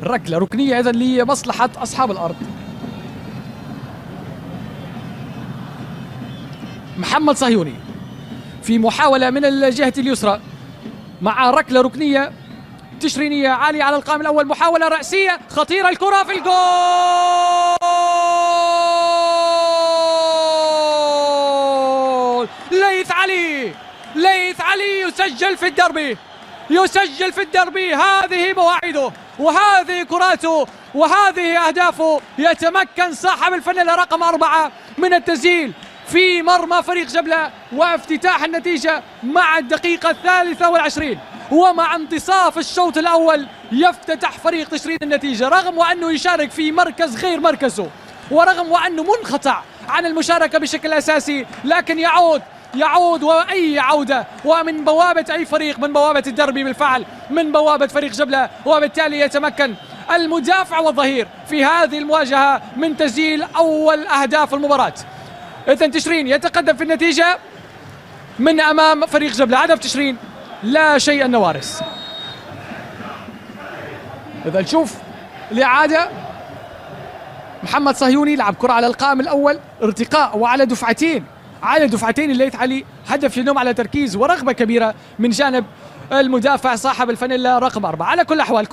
ركلة ركنية إذن لمصلحة أصحاب الأرض. محمد صهيوني في محاولة من الجهة اليسرى مع ركلة ركنية تشرينية عالية على القائم الأول، محاولة رأسية خطيرة، الكرة في الجول. ليث علي يسجل في الدربي، يسجل في الدربي. هذه مواعيده وهذه كراته وهذه أهدافه. يتمكن صاحب الفانيلا رقم 4 من التسجيل في مرمى فريق جبلة وافتتاح النتيجة مع الدقيقة 23 ومع انتصاف الشوط الأول. يفتتح فريق تشرين النتيجة رغم وأنه يشارك في مركز غير مركزه ورغم وأنه منقطع عن المشاركة بشكل أساسي، لكن يعود وأي عودة ومن بوابة أي فريق، من بوابة الدربي بالفعل، من بوابة فريق جبلة، وبالتالي يتمكن المدافع والظهير في هذه المواجهة من تسجيل أول أهداف المباراة. إذن تشرين يتقدم في النتيجة من أمام فريق جبلة. هدف تشرين لا شيء النوارس. إذا نشوف الإعادة، محمد صهيوني لعب كرة على القائم الأول، ارتقاء وعلى دفعتين، على دفعتين الليث علي، هدف ينم على تركيز ورغبة كبيرة من جانب المدافع صاحب الفانيلا رقم 4. على كل الأحوال